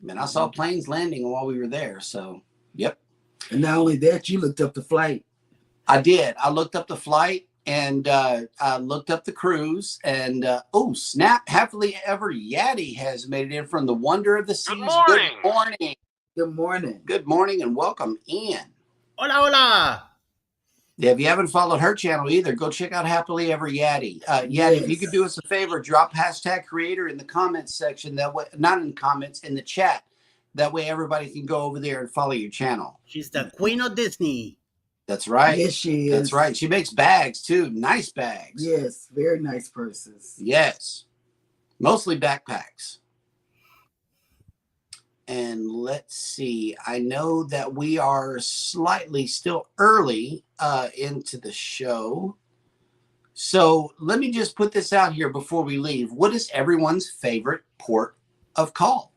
Man, I saw planes landing while we were there. So, yep. And not only that, you looked up the flight. I did. I looked up the flight, and I looked up the cruise, and snap! Happily Ever Yaddy has made it in from the Wonder of the Seas. Good morning. Good morning. Good morning, and welcome in. Hola, hola. Yeah, if you haven't followed her channel either, go check out Happily Ever Yaddy. Yaddy, if you could do us a favor, drop #creator in the comments section. That way, not in the comments, in the chat. That way, everybody can go over there and follow your channel. She's the queen of Disney. That's right. Yes, she is. That's right. She makes bags too. Nice bags. Yes, very nice purses. Yes. Mostly backpacks. And let's see. I know that we are slightly still early into the show. So let me just put this out here before we leave. What is everyone's favorite port of call?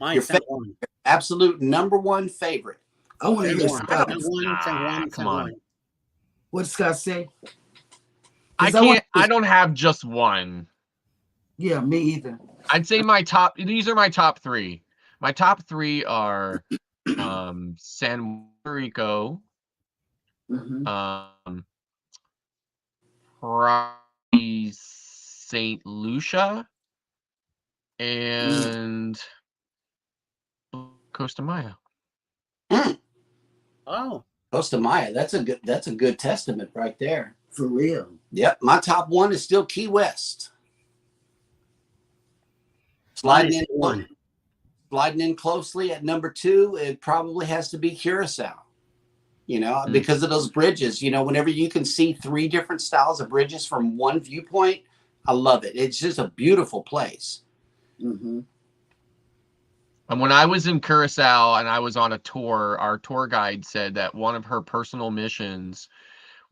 Mine's absolute number one favorite. I want to hear Scott. Come on. What did Scott say? I don't have just one. Yeah, me either. I'd say these are my top 3. My top 3 are San Rico, St. Lucia, and Costa Maya. Oh, Costa Maya. That's a good testament right there. For real. Yep. My top one is still Key West. mine is Sliding in, one. sliding in closely at number 2, it probably has to be Curacao. Because of those bridges. Whenever you can see 3 different styles of bridges from one viewpoint, I love it. It's just a beautiful place. Mm-hmm. And when I was in Curacao and I was on a tour, our tour guide said that one of her personal missions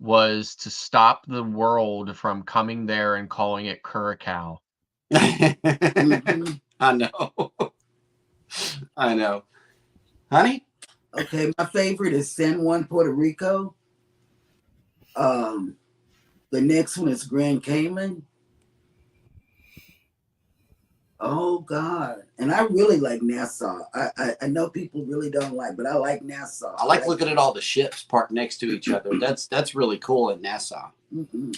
was to stop the world from coming there and calling it Curacao. Mm-hmm. I know. I know. Honey? Okay, my favorite is San Juan, Puerto Rico. The next one is Grand Cayman. Oh God. And I really like Nassau. I know people really don't like, but I like Nassau. I like looking at all the ships parked next to each other. That's really cool in Nassau.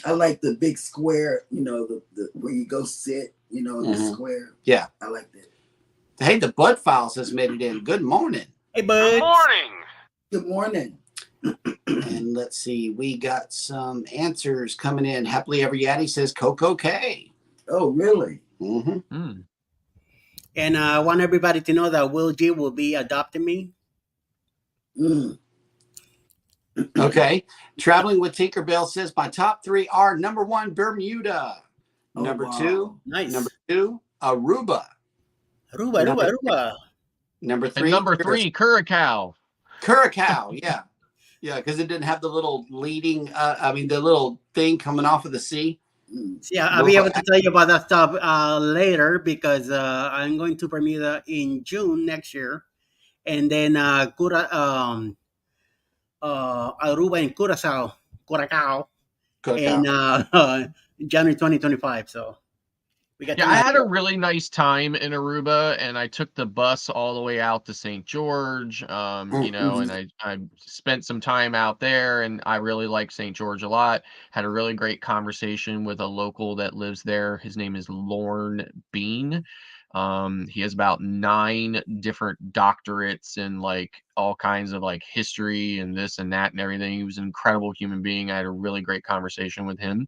I like the big square, the where you go sit, in the square. Yeah. I like that. Hey, the Bud Files has made it in. Good morning. Hey, bud. Good morning. Good morning. And let's see, we got some answers coming in. Happily Ever Yaddy says Coco K. Oh, really? Mm-hmm. And I want everybody to know that Will G will be adopting me. Okay. Traveling with Tinkerbell says my top 3 are number 1, Bermuda. Number 2, Nice. Number 2, Aruba. Aruba. Number 3, And number 3, Curacao. Curacao. Yeah. Yeah, because it didn't have the little the little thing coming off of the sea. Yeah, I'll be able to tell you about that stuff later because I'm going to Bermuda in June next year, and then Aruba and Curacao, in January 2025. So we got. Yeah, I had a really nice time in Aruba, and I took the bus all the way out to St. George, and I spent some time out there, and I really like St. George a lot. Had a really great conversation with a local that lives there. His name is Lorne Bean. He has about 9 different doctorates in like all kinds of like history and this and that and everything. He was an incredible human being. I had a really great conversation with him.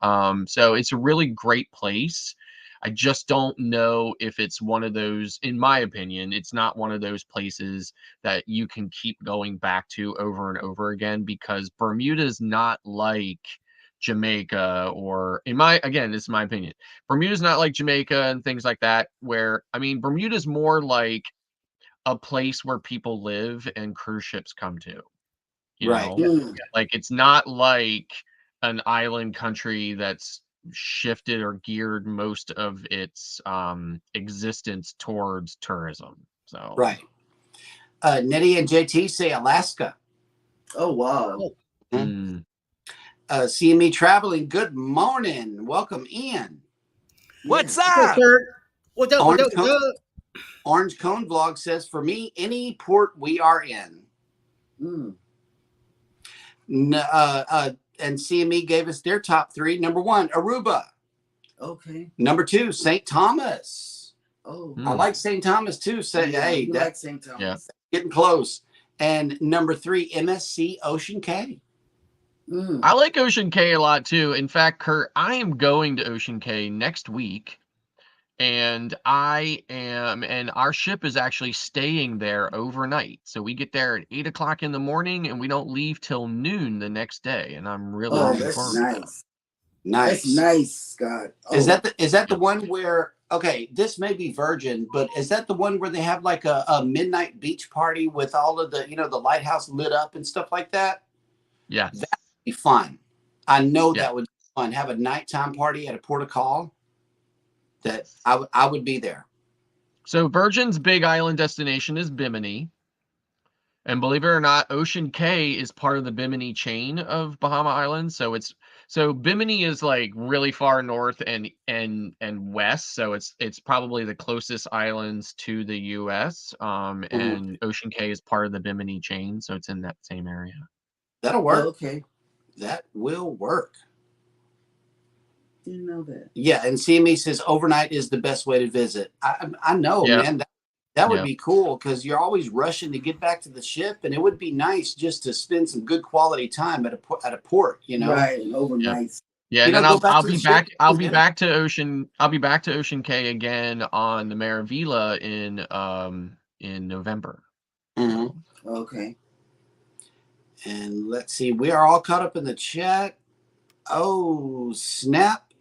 So it's a really great place. I just don't know if it's one of those, in my opinion, it's not one of those places that you can keep going back to over and over again, because Bermuda is not like Jamaica, or this is my opinion. Bermuda's not like Jamaica and things like that, where, Bermuda's more like a place where people live and cruise ships come to, Right. Like it's not like an island country that's shifted or geared most of its existence towards tourism. So Right. Nettie and JT say Alaska. Oh, wow. CME Traveling, good morning. Welcome in. What's up? What's up? Orange Cone Vlog says, for me, any port we are in. And CME gave us their top 3. Number 1, Aruba. Okay. Number 2, St. Thomas. Oh, I like St. Thomas too. I like St. Thomas. Yeah. Getting close. And number 3, MSC Ocean Cay. I like Ocean Cay a lot too. In fact, Kurt, I am going to Ocean Cay next week, and our ship is actually staying there overnight. So we get there at 8 o'clock in the morning, and we don't leave till noon the next day. And I'm really looking forward to that. Nice. That's nice, Scott. Oh. Is that the one where? Okay, this may be Virgin, but is that the one where they have like a midnight beach party with all of the the lighthouse lit up and stuff like that? Yeah, that would be fun. I know that would be fun. Have a nighttime party at a port of call. That I would be there. So Virgin's big island destination is Bimini. And believe it or not, Ocean Cay is part of the Bimini chain of Bahama Islands. So Bimini is like really far north and west. So it's probably the closest islands to the US. And Ocean Cay is part of the Bimini chain. So it's in that same area. That'll work. Oh, okay. That will work. Didn't know that. Yeah, and CME says overnight is the best way to visit. I know, Yeah. man. That would Yeah. be cool because you're always rushing to get back to the ship, and it would be nice just to spend some good quality time at a port, you know. Right, and overnight. Yeah, You and know, then go back I'll to be the back. ship, I'll be man. back to Ocean. I'll be back to Ocean K again on the Maravilla in November. Mhm. Okay. And let's see, we are all caught up in the chat. Oh, snap.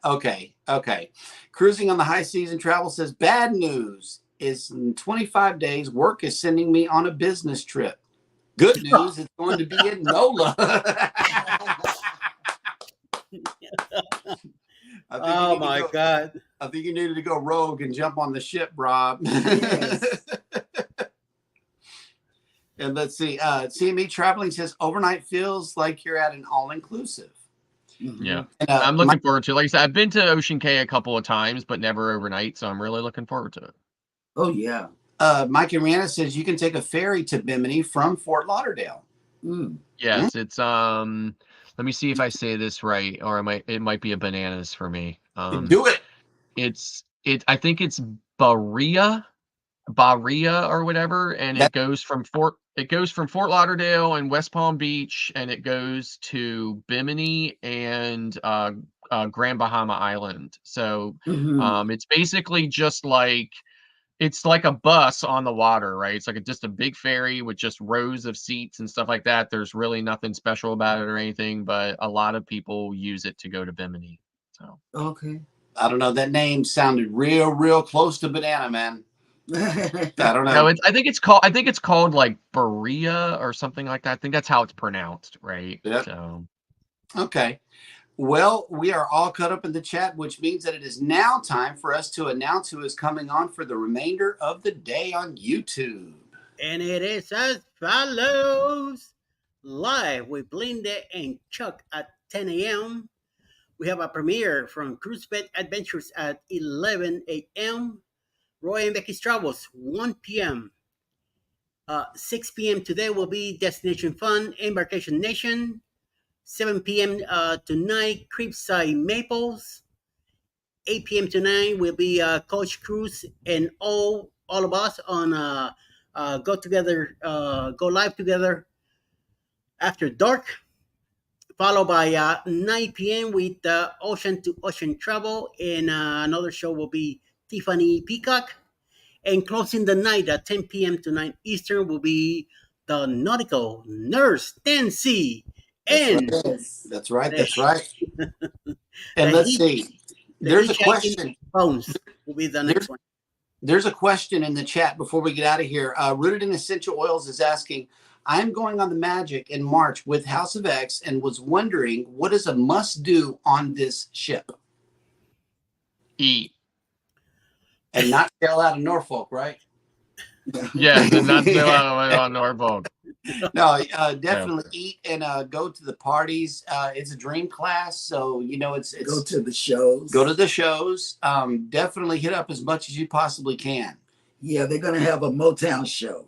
Okay. Cruising on the high season travel says bad news is in 25 days, work is sending me on a business trip. Good news, it's going to be in NOLA. Oh my God. I think you needed to go rogue and jump on the ship, Rob. Yes. And let's see. CME Traveling says overnight feels like you're at an all-inclusive. Mhm. Yeah, And, I'm looking forward to it. Like I said, I've been to Ocean K a couple of times, but never overnight, so I'm really looking forward to it. Oh yeah. Mike and Rihanna says you can take a ferry to Bimini from Fort Lauderdale. Mm. Yes, it's let me see if I say this right, or it might be a bananas for me. Do it. I think it's Bahria or whatever, and it goes from Fort Lauderdale and West Palm Beach, and it goes to Bimini and Grand Bahama Island. So it's basically just like it's like a bus on the water, right? It's like just a big ferry with just rows of seats and stuff like that. There's really nothing special about it or anything, but a lot of people use it to go to Bimini. So Okay. I don't know. That name sounded real close to banana, man. I don't know. No, I think it's called like Berea or something like that. I think that's how it's pronounced, right? Yep. So Okay. Well, we are all caught up in the chat, which means that it is now time for us to announce who is coming on for the remainder of the day on YouTube. And it is as follows. Live with Blinda and Chuck at 10 a.m. We have a premiere from J&S Adventures at 11 a.m. Roy and Becky's Travels, 1 p.m. 6 p.m. today will be Destination Fun, Embarkation Nation. 7 p.m. Tonight, Creepside Maples. 8 p.m. tonight will be Coach Cruz and all of us on go live together after dark. Followed by 9 p.m. with Ocean to Ocean Travel, and another show will be Tiffany Peacock. And closing the night at 10 p.m. to 9 Eastern will be the Nautical Nurse Nancy. And that's right. And let's see. There's a question. Bones will be the next one. There's a question in the chat before we get out of here. Rooted in Essential Oils is asking, I'm going on the Magic in March with House of X and was wondering what is a must do on this ship? Eat. And not sail out of Norfolk, right? Yes, and not sail out on Norfolk. No, definitely eat and go to the parties. It's a dream class, so you know it's go to the shows. Go to the shows. Definitely hit up as much as you possibly can. Yeah, they're gonna have a Motown show.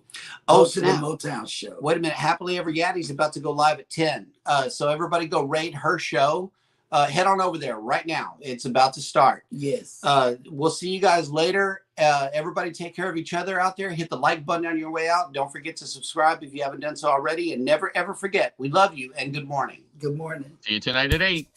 Oh, to the Motown show. Wait a minute, Happily Ever Yaddy's about to go live at 10. So everybody go rate her show. Head on over there right now. It's about to start. Yes. We'll see you guys later. Everybody take care of each other out there. Hit the like button on your way out. Don't forget to subscribe if you haven't done so already. And never, ever forget, we love you and good morning. Good morning. See you tonight at 8.